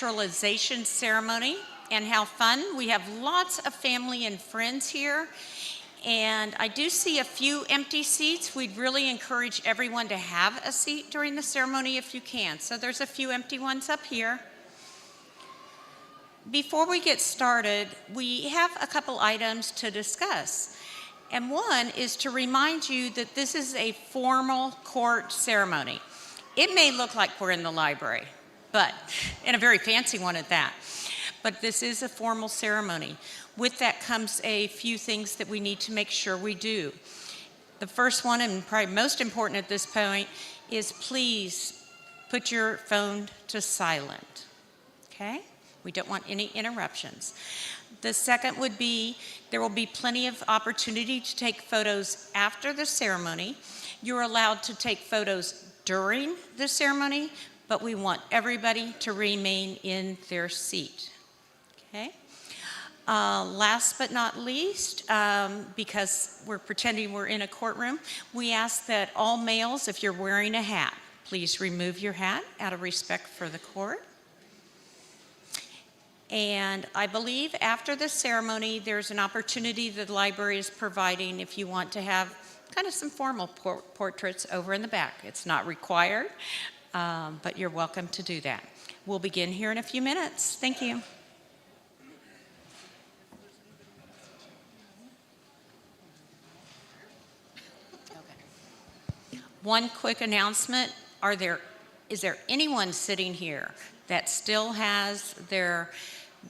naturalization ceremony and how fun. We have lots of family and friends here. And I do see a few empty seats. We'd really encourage everyone to have a seat during the ceremony if you can. So there's a few empty ones up here. Before we get started, we have a couple items to discuss. And one is to remind you that this is a formal court ceremony. It may look like we're in the library, and a very fancy one at that. But this is a formal ceremony. With that comes a few things that we need to make sure we do. The first one, and probably most important at this point, is please put your phone to silent, okay? We don't want any interruptions. The second would be, there will be plenty of opportunity to take photos after the ceremony. You're allowed to take photos during the ceremony, but we want everybody to remain in their seat, okay? Last but not least, because we're pretending we're in a courtroom, we ask that all males, if you're wearing a hat, please remove your hat out of respect for the court. And I believe after the ceremony, there's an opportunity that the library is providing if you want to have kind of some formal portraits over in the back. It's not required, but you're welcome to do that. We'll begin here in a few minutes. Thank you. One quick announcement. Is there anyone sitting here that still has their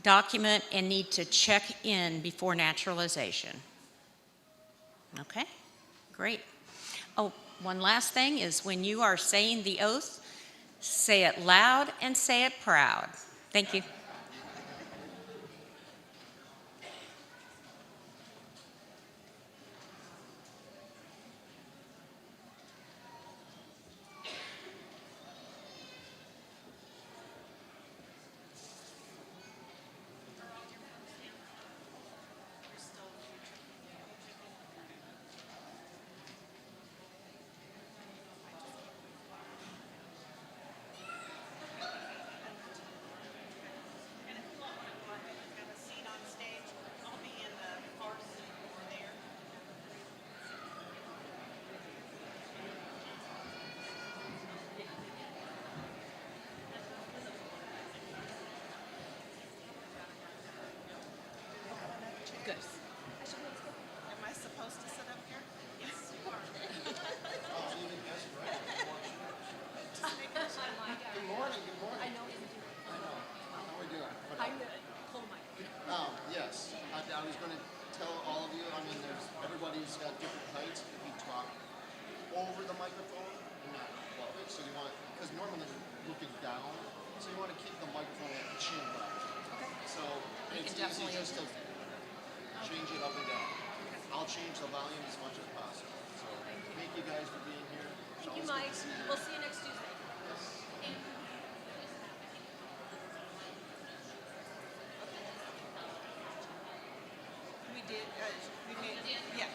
document and need to check in before naturalization? Okay, great. Oh, one last thing is when you are saying the oath, say it loud and say it proud. Thank you. Good. Am I supposed to sit up here? Yes, you are. Just making sure. Good morning, good morning. I know. How are we doing? I'm gonna pull my. Yes, I was going to tell all of you, everybody's got different heights. If you talk over the microphone and not above it, so you want, because normally you're looking down, so you want to keep the microphone at the chin level. Okay. So You it's can easy definitely just to change it up and down. I'll change the volume as much as possible. So thank you guys for being here. Thank you, Mike. We'll see you next Tuesday. We did. We made. Yeah.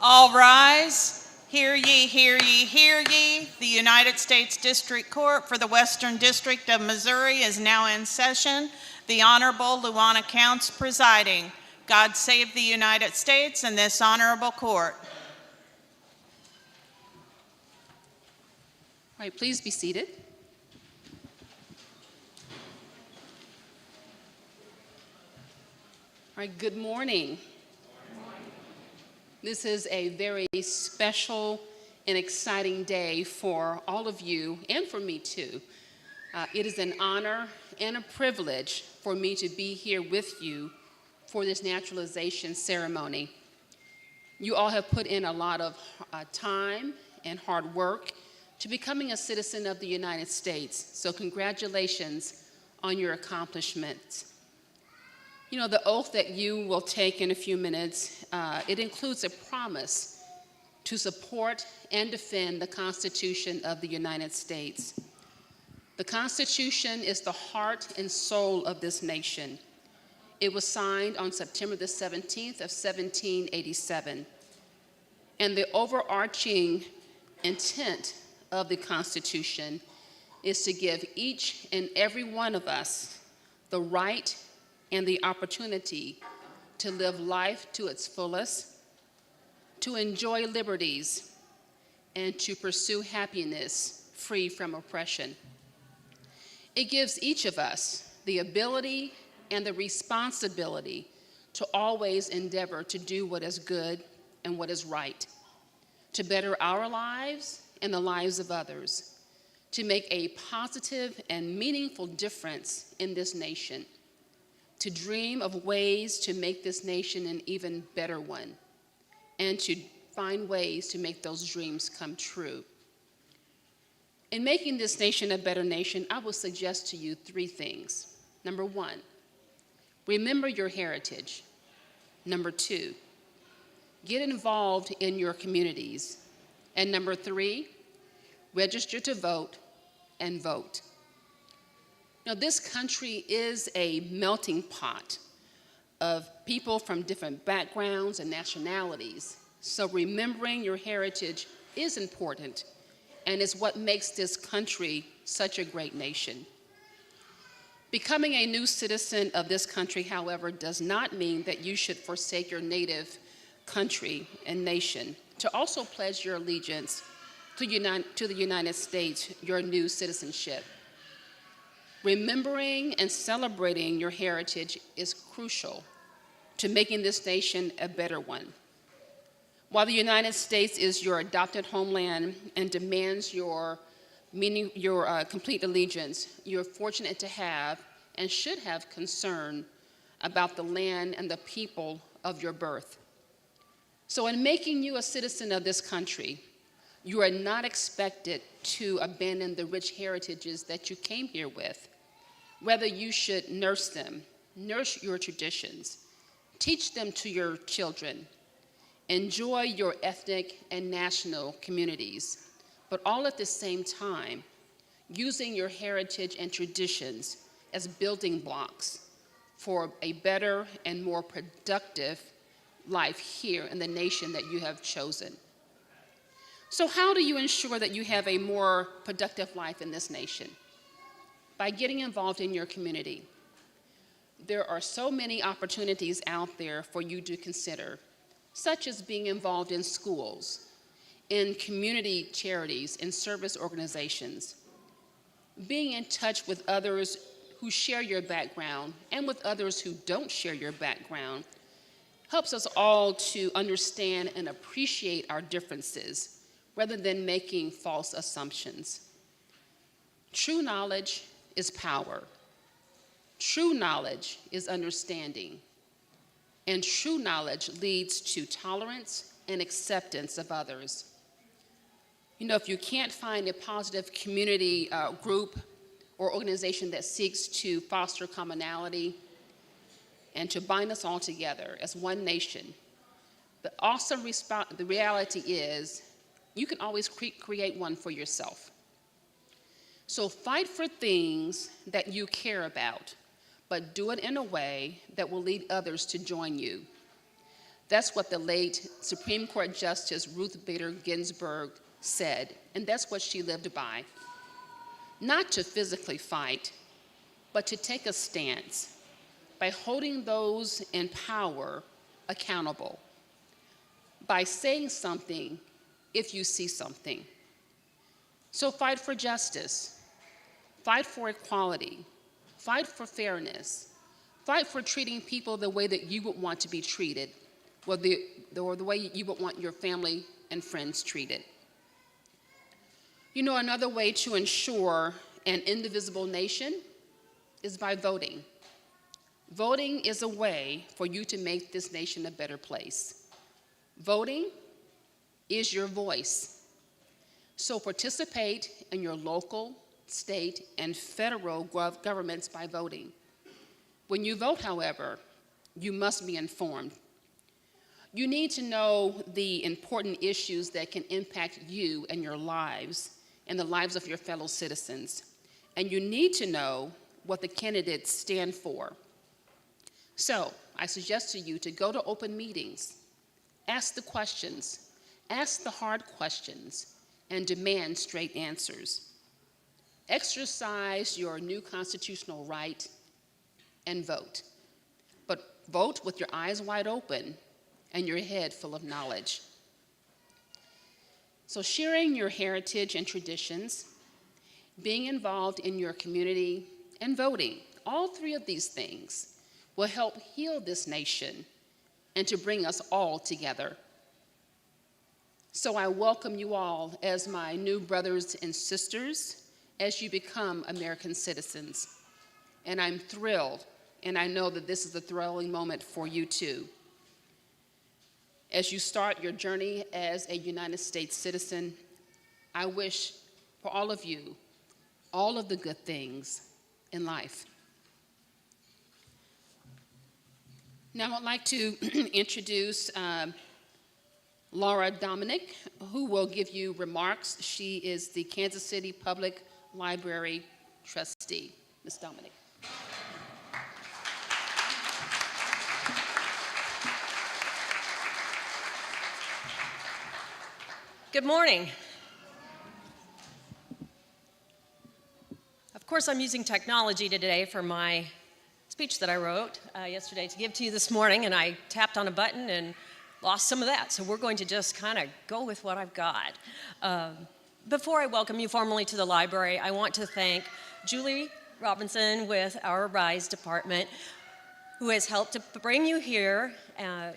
All rise. Hear ye, hear ye, hear ye. The United States District Court for the Western District of Missouri is now in session. The Honorable Luana Counts presiding. God save the United States and this honorable court. All right, please be seated. All right, good morning. This is a very special and exciting day for all of you and for me too. It is an honor and a privilege for me to be here with you for this naturalization ceremony. You all have put in a lot of time and hard work to becoming a citizen of the United States, so congratulations on your accomplishments. You know, the oath that you will take in a few minutes, it includes a promise to support and defend the Constitution of the United States. The Constitution is the heart and soul of this nation. It was signed on September the 17th of 1787. And the overarching intent of the Constitution is to give each and every one of us the right and the opportunity to live life to its fullest, to enjoy liberties, and to pursue happiness free from oppression. It gives each of us the ability and the responsibility to always endeavor to do what is good and what is right, to better our lives and the lives of others, to make a positive and meaningful difference in this nation, to dream of ways to make this nation an even better one, and to find ways to make those dreams come true. In making this nation a better nation, I will suggest to you three things. Number one, remember your heritage. Number two, get involved in your communities. And number three, register to vote and vote. Now, this country is a melting pot of people from different backgrounds and nationalities. So remembering your heritage is important and is what makes this country such a great nation. Becoming a new citizen of this country, however, does not mean that you should forsake your native country and nation to also pledge your allegiance to the United States, your new citizenship. Remembering and celebrating your heritage is crucial to making this nation a better one. While the United States is your adopted homeland and demands your complete allegiance, you're fortunate to have and should have concern about the land and the people of your birth. So in making you a citizen of this country, you are not expected to abandon the rich heritages that you came here with. Rather, you should nurse them, nurse your traditions, teach them to your children, enjoy your ethnic and national communities, but all at the same time, using your heritage and traditions as building blocks for a better and more productive life here in the nation that you have chosen. So how do you ensure that you have a more productive life in this nation? By getting involved in your community. There are so many opportunities out there for you to consider, such as being involved in schools, in community charities, in service organizations, being in touch with others who share your background and with others who don't share your background helps us all to understand and appreciate our differences rather than making false assumptions. True knowledge is power. True knowledge is understanding. And true knowledge leads to tolerance and acceptance of others. You know, if you can't find a positive community group or organization that seeks to foster commonality and to bind us all together as one nation, the reality is you can always create one for yourself. So fight for things that you care about, but do it in a way that will lead others to join you. That's what the late Supreme Court Justice Ruth Bader Ginsburg said, and that's what she lived by. Not to physically fight, but to take a stance by holding those in power accountable, by saying something if you see something. So fight for justice, fight for equality, fight for fairness, fight for treating people the way that you would want to be treated, or the way you would want your family and friends treated. You know, another way to ensure an indivisible nation is by voting. Voting is a way for you to make this nation a better place. Voting is your voice. So participate in your local, state, and federal governments by voting. When you vote, however, you must be informed. You need to know the important issues that can impact you and your lives and the lives of your fellow citizens. And you need to know what the candidates stand for. So I suggest to you to go to open meetings, ask the questions, ask the hard questions, and demand straight answers. Exercise your new constitutional right and vote. But vote with your eyes wide open and your head full of knowledge. So sharing your heritage and traditions, being involved in your community, and voting, all three of these things will help heal this nation and to bring us all together. So I welcome you all as my new brothers and sisters as you become American citizens. And I'm thrilled, and I know that this is a thrilling moment for you too. As you start your journey as a United States citizen, I wish for all of you all of the good things in life. Now I'd like to introduce Laura Dominic, who will give you remarks. She is the Kansas City Public Library trustee. Ms. Dominic. Good morning. Of course, I'm using technology today for my speech that I wrote yesterday to give to you this morning, and I tapped on a button and lost some of that. So we're going to just kind of go with what I've got. Before I welcome you formally to the library, I want to thank Julie Robinson with our RISE department, who has helped to bring you here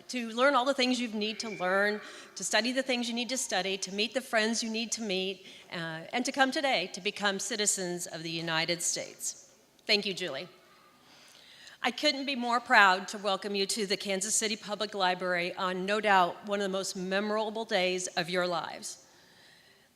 to learn all the things you need to learn, to study the things you need to study, to meet the friends you need to meet, and to come today to become citizens of the United States. Thank you, Julie. I couldn't be more proud to welcome you to the Kansas City Public Library on no doubt one of the most memorable days of your lives.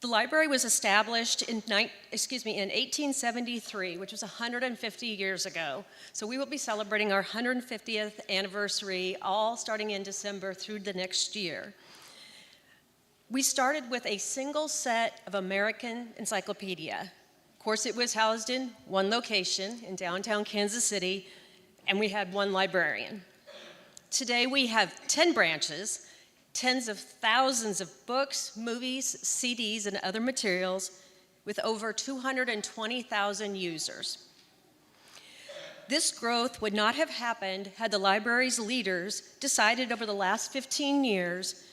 The library was established in 1873, which was 150 years ago. So we will be celebrating our 150th anniversary, all starting in December through the next year. We started with a single set of American encyclopedia. Of course, it was housed in one location in downtown Kansas City, and we had one librarian. Today we have 10 branches, tens of thousands of books, movies, CDs, and other materials with over 220,000 users. This growth would not have happened had the library's leaders decided over the last 15 years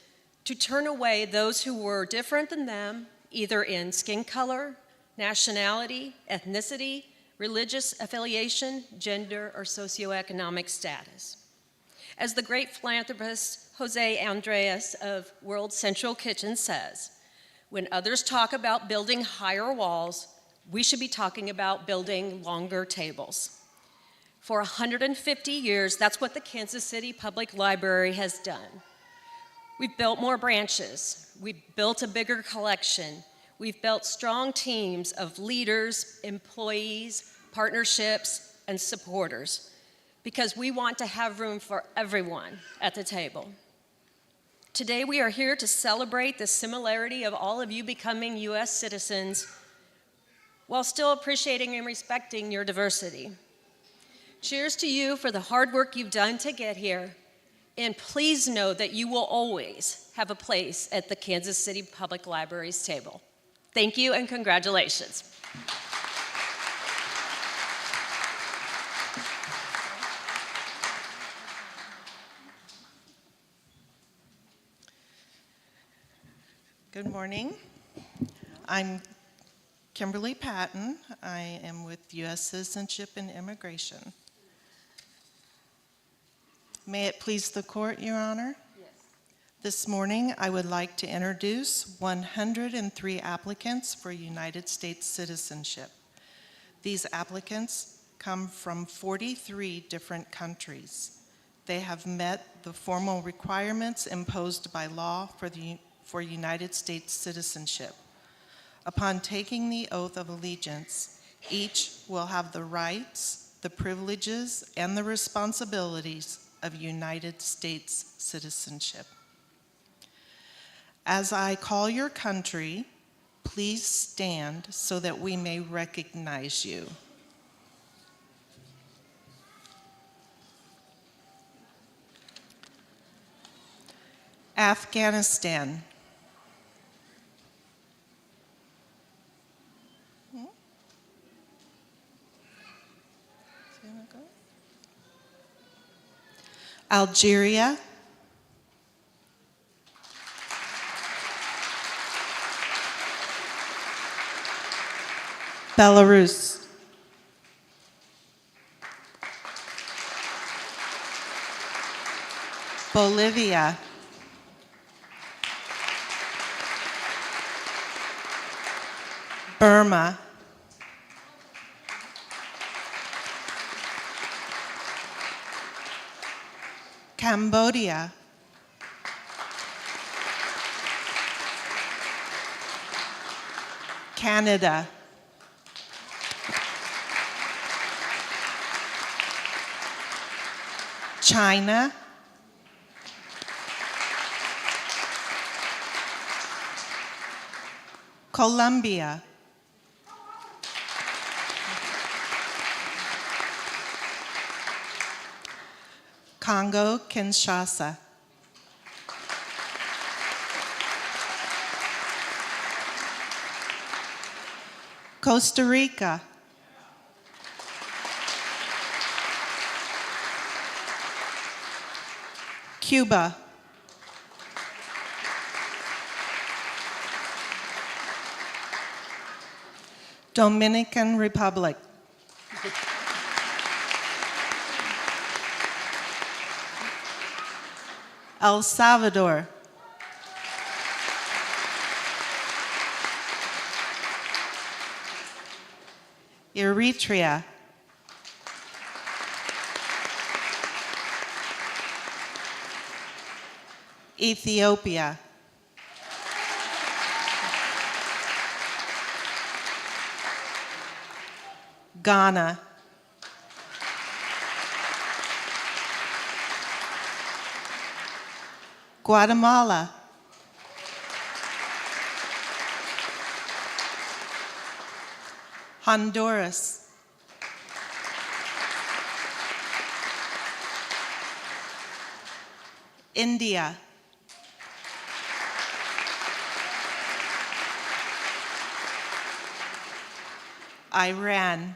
to turn away those who were different than them, either in skin color, nationality, ethnicity, religious affiliation, gender, or socioeconomic status. As the great philanthropist Jose Andres of World Central Kitchen says, when others talk about building higher walls, we should be talking about building longer tables. For 150 years, that's what the Kansas City Public Library has done. We've built more branches. We've built a bigger collection. We've built strong teams of leaders, employees, partnerships, and supporters, because we want to have room for everyone at the table. Today we are here to celebrate the similarity of all of you becoming U.S. citizens while still appreciating and respecting your diversity. Cheers to you for the hard work you've done to get here, And please know that you will always have a place at the Kansas City Public Library's table. Thank you and congratulations. Good morning. I'm Kimberly Patton. I am with U.S. Citizenship and Immigration. May it please the court, Your Honor? Yes. This morning, I would like to introduce 103 applicants for United States citizenship. These applicants come from 43 different countries. They have met the formal requirements imposed by law for United States citizenship. Upon taking the oath of allegiance, each will have the rights, the privileges, and the responsibilities of United States citizenship. As I call your country, please stand so that we may recognize you. Afghanistan. Algeria. Belarus. Bolivia. Burma. Cambodia. Canada. China. Colombia. Congo, Kinshasa. Costa Rica. Cuba. Dominican Republic. El Salvador. Eritrea. Ethiopia. Ghana. Guatemala. Honduras. India. Iran.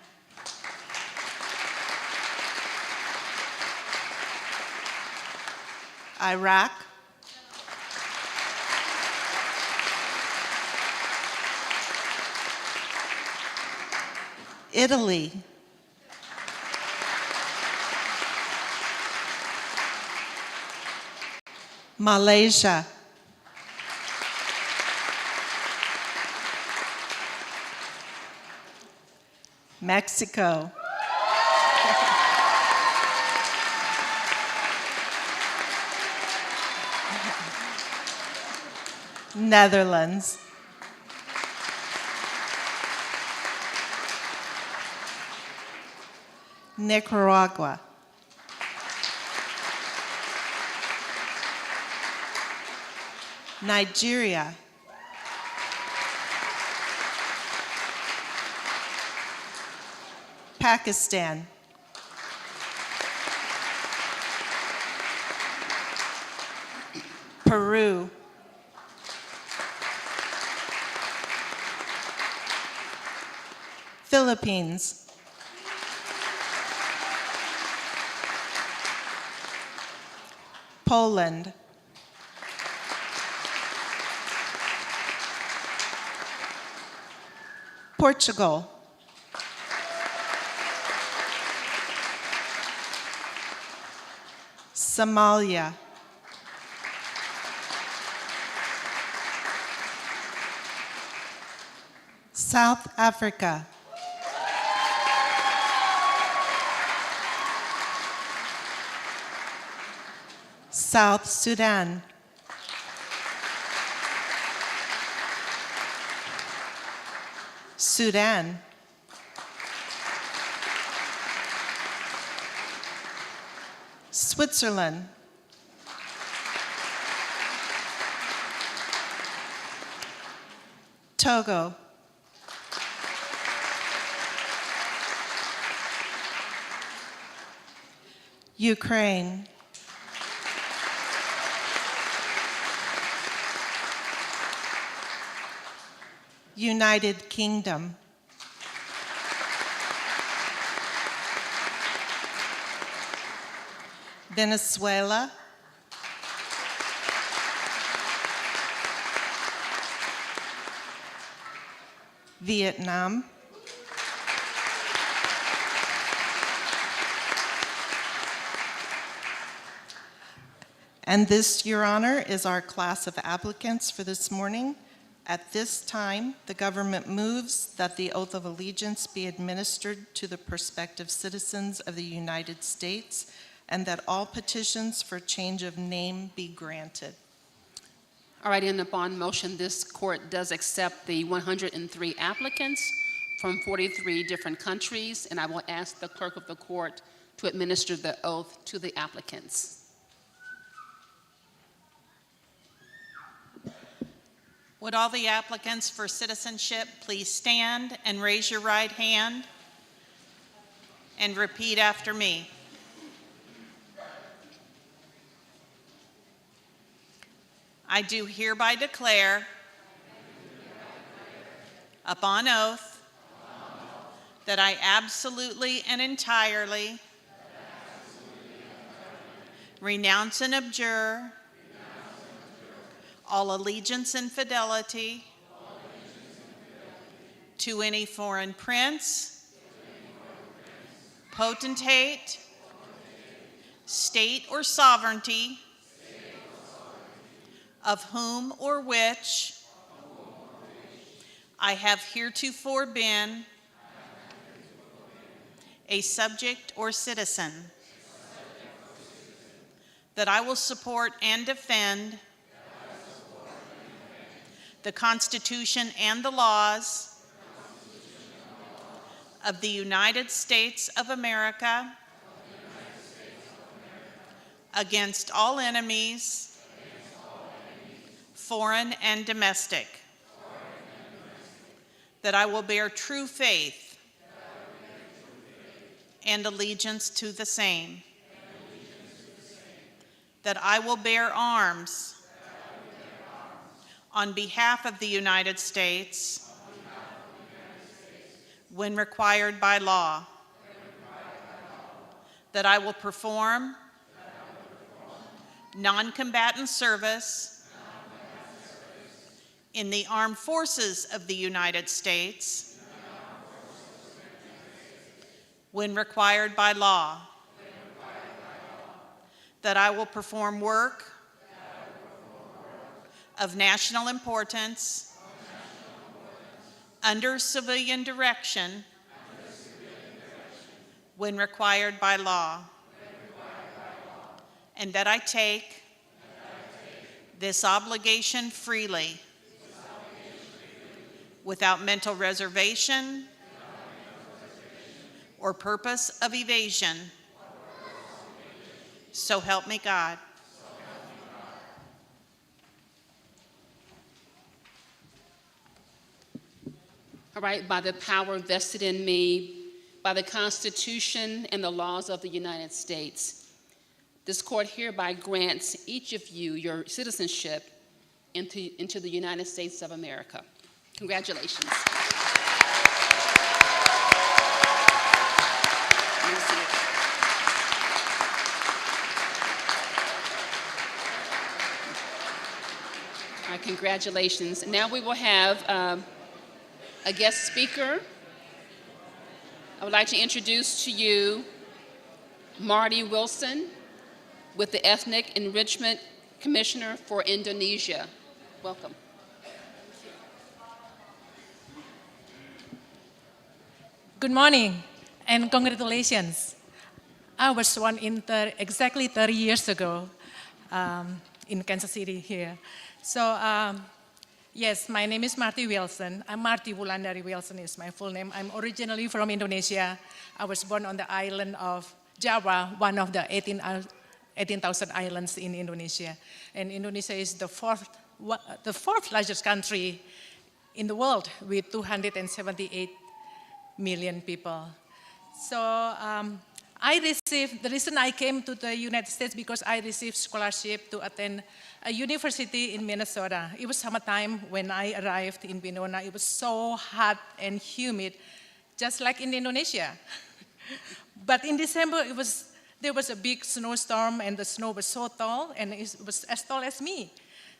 Iraq. Italy. Malaysia. Mexico. Netherlands. Nicaragua. Nigeria. Pakistan. Peru, Philippines, Poland, Portugal, Somalia, South Africa, South Sudan, Sudan, Switzerland, Togo, Ukraine, United Kingdom, Venezuela, Vietnam, and this, Your Honor, is our class of applicants for this morning. At this time, the government moves that the oath of allegiance be administered to the prospective citizens of the United States and that all petitions for change of name be granted. All right, and upon motion, this court does accept the 103 applicants from 43 different countries, and I will ask the clerk of the court to administer the oath to the applicants. Would all the applicants for citizenship please stand and raise your right hand and repeat after me? I do hereby declare upon oath that I absolutely and entirely renounce and abjure all allegiance and fidelity to any foreign prince, potentate, state or sovereignty, of whom or which I have heretofore been a subject or citizen, that I will support and defend the Constitution and the laws of the United States of America against all enemies, foreign and domestic, that I will bear true faith and allegiance to the same, that I will bear arms on behalf of the United States when required by law, that I will perform non-combatant service in the armed forces of the United States when required by law, that I will perform work of national importance under civilian direction when required by law, and that I take this obligation freely without mental reservation or purpose of evasion. So help me God. All right, by the power vested in me by the Constitution and the laws of the United States, This court hereby grants each of you your citizenship into the United States of America. Congratulations. All right, congratulations. Now we will have a guest speaker. I would like to introduce to you Marty Wilson with the Ethnic Enrichment Commissioner for Indonesia. Welcome. Good morning and congratulations. I was born exactly 30 years ago in Kansas City here. So yes, my name is Marty Wilson. I'm Marty Wulandari Wilson is my full name. I'm originally from Indonesia. I was born on the island of Java, one of the 18,000 islands in Indonesia. And Indonesia is the fourth largest country in the world with 278 million people. So the reason I came to the United States because I received scholarship to attend a university in Minnesota. It was summertime when I arrived in Winona. It was so hot and humid, just like in Indonesia. But in December, there was a big snowstorm and the snow was so tall and it was as tall as me.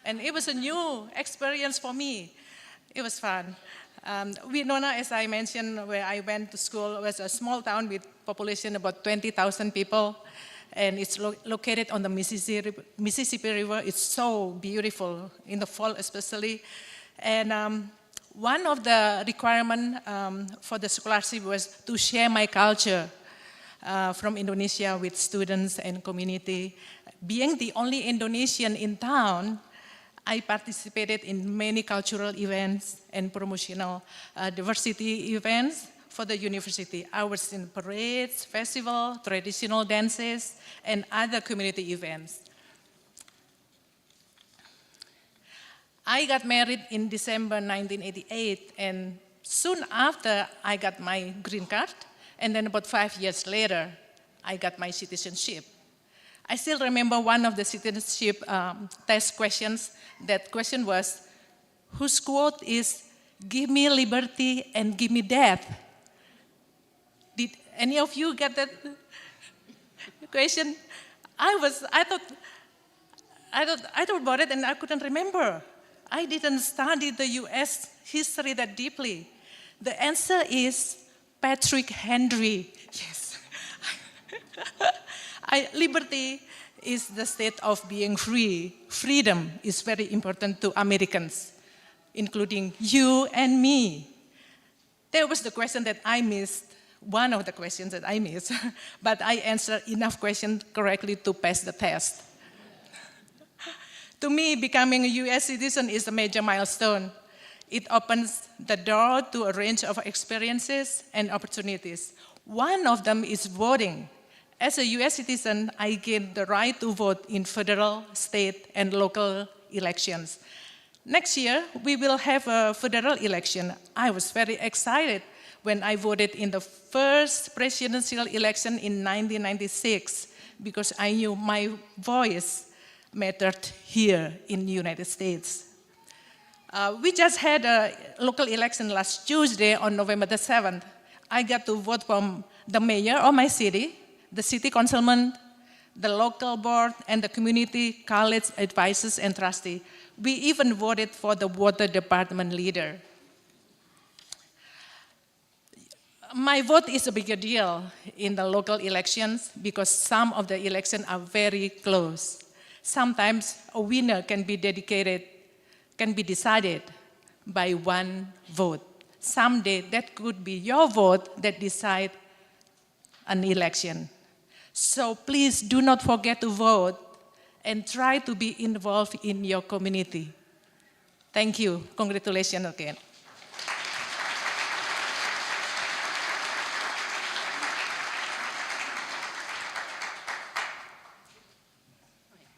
And it was a new experience for me. It was fun. Winona, as I mentioned, where I went to school, was a small town with population about 20,000 people, and it's located on the Mississippi River. It's so beautiful in the fall, especially. And one of the requirements for the scholarship was to share my culture from Indonesia with students and community. Being the only Indonesian in town, I participated in many cultural events and promotional diversity events for the university. I was in parades, festivals, traditional dances, and other community events. I got married in December 1988, and soon after I got my green card, and then about 5 years later, I got my citizenship. I still remember one of the citizenship test questions. That question was, whose quote is, "Give me liberty and give me death"? Did any of you get that question? I thought about it and I couldn't remember. I didn't study the US history that deeply. The answer is Patrick Henry. Yes. Liberty is the state of being free. Freedom is very important to Americans, including you and me. That was the question that I missed, one of the questions that I missed, but I answered enough questions correctly to pass the test. To me, becoming a US citizen is a major milestone. It opens the door to a range of experiences and opportunities. One of them is voting. As a US citizen, I gained the right to vote in federal, state, and local elections. Next year, we will have a federal election. I was very excited when I voted in the first presidential election in 1996 because I knew my voice mattered here in the United States. We just had a local election last Tuesday on November the 7th. I got to vote from the mayor of my city, the city councilman, the local board, and the community college advisors and trustees. We even voted for the water department leader. My vote is a bigger deal in the local elections because some of the elections are very close. Sometimes a winner can be decided by one vote. Someday that could be your vote that decides an election. So please do not forget to vote and try to be involved in your community. Thank you. Congratulations again.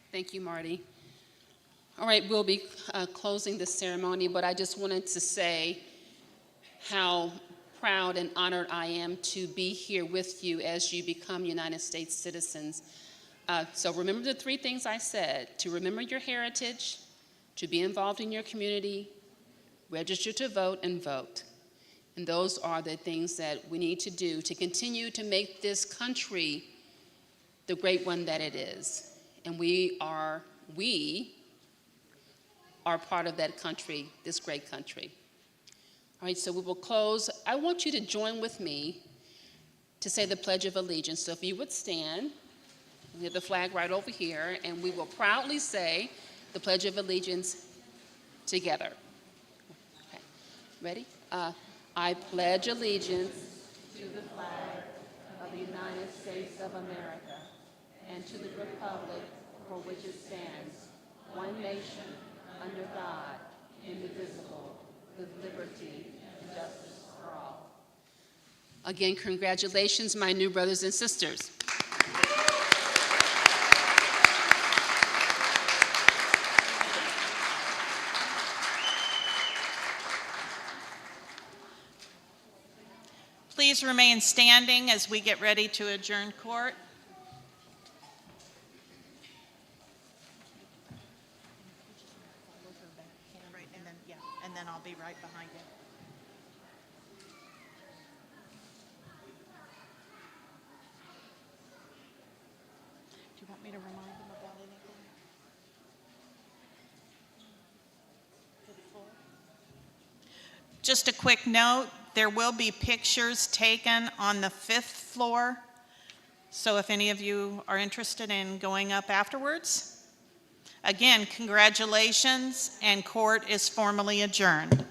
Thank you, Marty. All right, we'll be closing the ceremony, but I just wanted to say how proud and honored I am to be here with you as you become United States citizens. So remember the three things I said: to remember your heritage, to be involved in your community, register to vote, and vote. And those are the things that we need to do to continue to make this country the great one that it is. And we are part of that country, this great country. All right, so we will close. I want you to join with me to say the Pledge of Allegiance. So if you would stand, we have the flag right over here, and we will proudly say the Pledge of Allegiance together. Okay. Ready? I pledge allegiance to the flag of the United States of America and to the republic for which it stands, one nation, under God, indivisible, with liberty and justice for all. Again, congratulations, my new brothers and sisters. Please remain standing as we get ready to adjourn court. Right, and then I'll be right behind you. Do you want me to remind them about anything? To the floor? Just a quick note, there will be pictures taken on the 5th floor. So if any of you are interested in going up afterwards, again, congratulations, and court is formally adjourned.